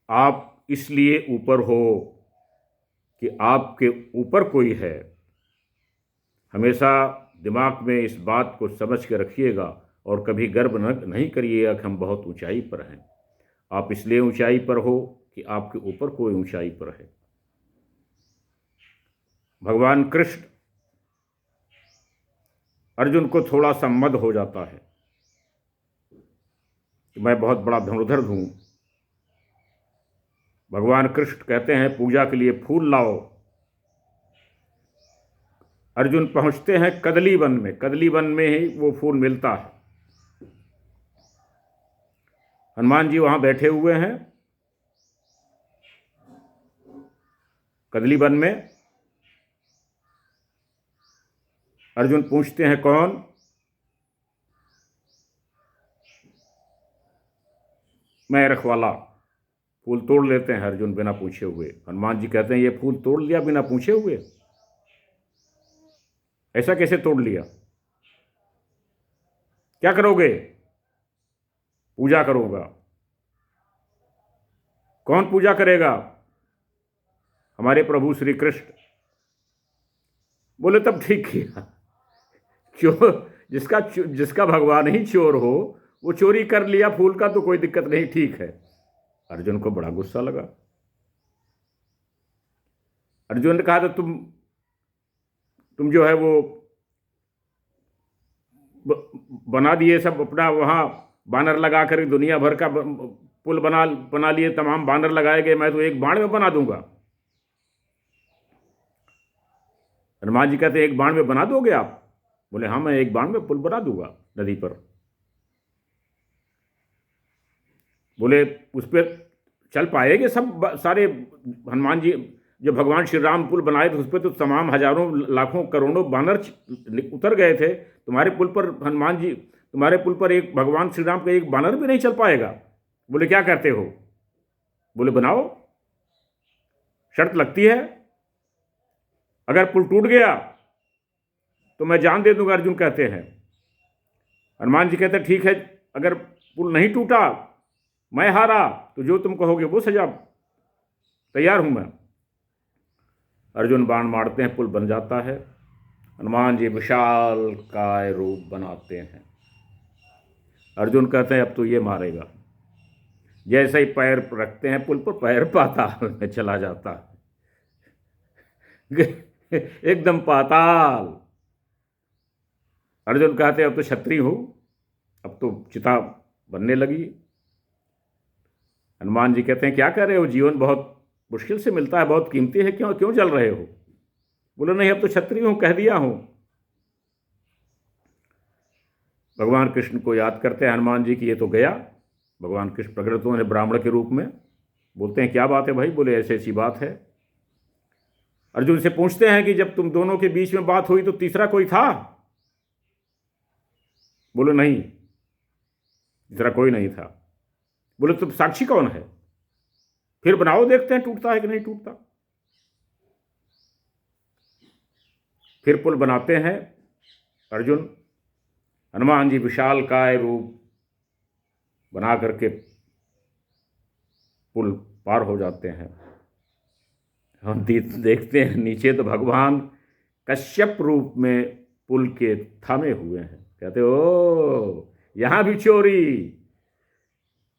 आप इसलिए ऊपर हो कि आपके ऊपर कोई है। हमेशा दिमाग में इस बात को समझ के रखिएगा और कभी गर्व नहीं करिएगा कि हम बहुत ऊंचाई पर हैं। आप इसलिए ऊंचाई पर हो कि आपके ऊपर कोई ऊंचाई पर है। भगवान कृष्ण अर्जुन को थोड़ा सा मद हो जाता है कि मैं बहुत बड़ा धनुर्धर हूं। भगवान कृष्ण कहते हैं पूजा के लिए फूल लाओ। अर्जुन पहुंचते हैं कदली वन में, कदली वन में ही वो फूल मिलता है। हनुमान जी वहां बैठे हुए हैं कदली वन में। अर्जुन पूछते हैं कौन? मैं रखवाला। फूल तोड़ लेते हैं अर्जुन बिना पूछे हुए। हनुमान जी कहते हैं ये फूल तोड़ लिया बिना पूछे हुए? ऐसा कैसे तोड़ लिया? क्या करोगे? पूजा करूंगा। कौन पूजा करेगा? हमारे प्रभु श्री कृष्ण। बोले तब ठीक किया। चोर जिसका भगवान ही चोर हो, वो चोरी कर लिया फूल का तो कोई दिक्कत नहीं, ठीक है। अर्जुन को बड़ा गुस्सा लगा। अर्जुन ने कहा तो तुम जो है वो बना दिए सब अपना, वहां बानर लगा कर दुनिया भर का पुल बना लिए, तमाम बानर लगाए गए, मैं तो एक बाण में बना दूंगा। हनुमान जी कहते एक बाण में बना दोगे आप? बोले हाँ, मैं एक बाण में पुल बना दूंगा नदी पर। बोले उस पर चल पाएंगे सब सारे? हनुमान जी जो भगवान श्री राम पुल बनाए थे उस पर तो तमाम हजारों लाखों करोड़ों बानर उतर गए थे। तुम्हारे पुल पर हनुमान जी, तुम्हारे पुल पर एक भगवान श्री राम का एक बानर भी नहीं चल पाएगा। बोले क्या करते हो? बोले बनाओ, शर्त लगती है, अगर पुल टूट गया तो मैं जान दे दूंगा। अर्जुन कहते हैं। हनुमान जी कहते ठीक है, अगर पुल नहीं टूटा, मैं हारा, तो जो तुम कहोगे वो सजा, तैयार हूं मैं। अर्जुन बाण मारते हैं, पुल बन जाता है। हनुमान जी विशाल काय रूप बनाते हैं। अर्जुन कहते हैं अब तो ये मारेगा। जैसे ही पैर रखते हैं पुल पर, पैर पाताल में चला जाता है। एकदम पाताल। अर्जुन कहते हैं अब तो क्षत्रिय हूं, अब तो चिता बनने लगी। हनुमान जी कहते हैं क्या कर रहे हो? जीवन बहुत मुश्किल से मिलता है, बहुत कीमती है, क्यों क्यों जल रहे हो? बोले नहीं, अब तो क्षत्रिय हूं, कह दिया हूं। भगवान कृष्ण को याद करते हैं हनुमान जी की ये तो गया। भगवान कृष्ण प्रकट होते हैं ब्राह्मण के रूप में। बोलते हैं क्या बात है भाई? बोले ऐसी ऐसी बात है। अर्जुन से पूछते हैं कि जब तुम दोनों के बीच में बात हुई तो तीसरा कोई था? बोले नहीं, तीसरा कोई नहीं था। बोले तुम साक्षी कौन है? फिर बनाओ, देखते हैं टूटता है कि नहीं टूटता। फिर पुल बनाते हैं अर्जुन। हनुमान जी विशाल काय रूप बना करके पुल पार हो जाते हैं। हम देखते हैं नीचे तो भगवान कश्यप रूप में पुल के थामे हुए हैं। कहते ओ यहां भी चोरी,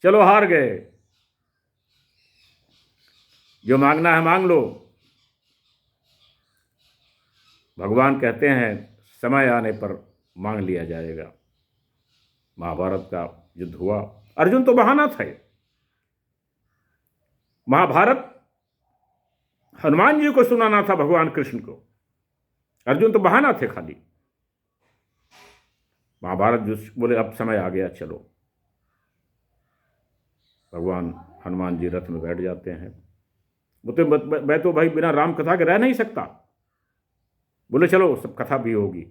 चलो हार गए, जो मांगना है मांग लो। भगवान कहते हैं समय आने पर मांग लिया जाएगा। महाभारत का युद्ध हुआ। अर्जुन तो बहाना था। महाभारत हनुमान जी को सुनाना था, भगवान कृष्ण को। अर्जुन तो बहाना थे खाली। महाभारत जो बोले अब समय आ गया, चलो। भगवान हनुमान जी रथ में बैठ जाते हैं। बोलते मैं तो भाई बिना राम कथा के रह नहीं सकता। बोले चलो सब कथा भी होगी।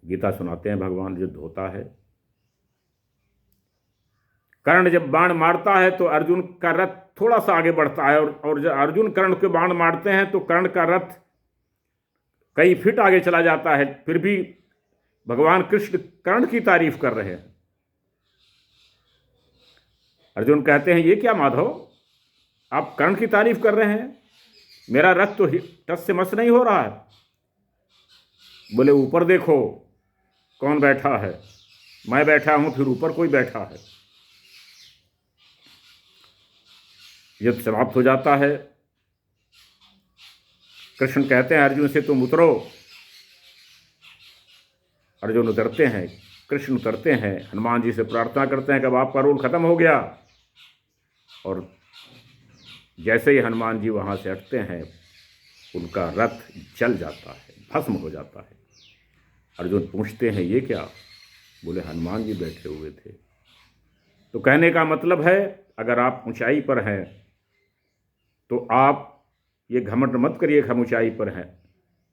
गीता सुनाते हैं भगवान। युद्ध होता है। कर्ण जब बाण मारता है तो अर्जुन का रथ थोड़ा सा आगे बढ़ता है, और जब अर्जुन कर्ण के बाण मारते हैं तो कर्ण का रथ कई फीट आगे चला जाता है। फिर भी भगवान कृष्ण कर्ण की तारीफ कर रहे हैं। अर्जुन कहते हैं, ये क्या माधव, आप कर्ण की तारीफ कर रहे हैं, मेरा रथ तो टस से मस नहीं हो रहा है। बोले ऊपर देखो कौन बैठा है, मैं बैठा हूं, फिर ऊपर कोई बैठा है। युद्ध समाप्त हो जाता है। कृष्ण कहते हैं अर्जुन से, तुम उतरो। अर्जुन उतरते हैं, कृष्ण उतरते हैं, हनुमान जी से प्रार्थना करते हैं कि अब आपका रोल खत्म हो गया। और जैसे ही हनुमान जी वहां से हटते हैं, उनका रथ जल जाता है, भस्म हो जाता है। अर्जुन पूछते हैं, ये क्या? बोले हनुमान जी बैठे हुए थे। तो कहने का मतलब है, अगर आप ऊंचाई पर हैं तो आप ये घमंड मत करिए कि हम ऊंचाई पर हैं।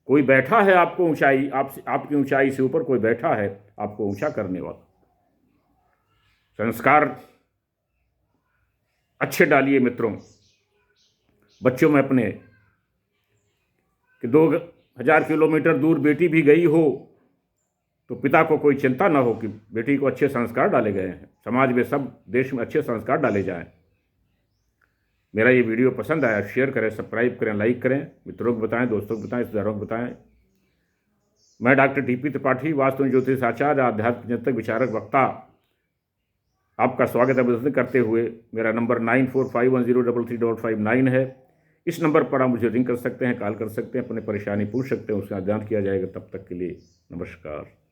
कोई बैठा है आपको ऊंचाई, आपकी ऊंचाई से ऊपर कोई बैठा है आपको ऊंचा करने वाला। संस्कार अच्छे डालिए मित्रों, बच्चों में अपने, कि 2000 किलोमीटर दूर बेटी भी गई हो तो पिता को कोई चिंता ना हो कि बेटी को अच्छे संस्कार डाले गए हैं। समाज में, सब देश में अच्छे संस्कार डाले जाएं। मेरा ये वीडियो पसंद आया, शेयर करें, सब्सक्राइब करें, लाइक करें, मित्रों को बताएं, दोस्तों को बताएं, रिश्तेदारों को बताएं। मैं डॉक्टर टीपी त्रिपाठी, वास्तु ज्योतिष आचार्य, आध्यात्मिक चिंतक, विचारक, वक्ता, आपका स्वागत अभिनंदन करते हुए मेरा नंबर 9451033559 है। इस नंबर पर आप मुझे रिंग कर सकते हैं, कॉल कर सकते हैं, अपनी परेशानी पूछ सकते हैं, उसका ध्यान किया जाएगा। तब तक के लिए नमस्कार।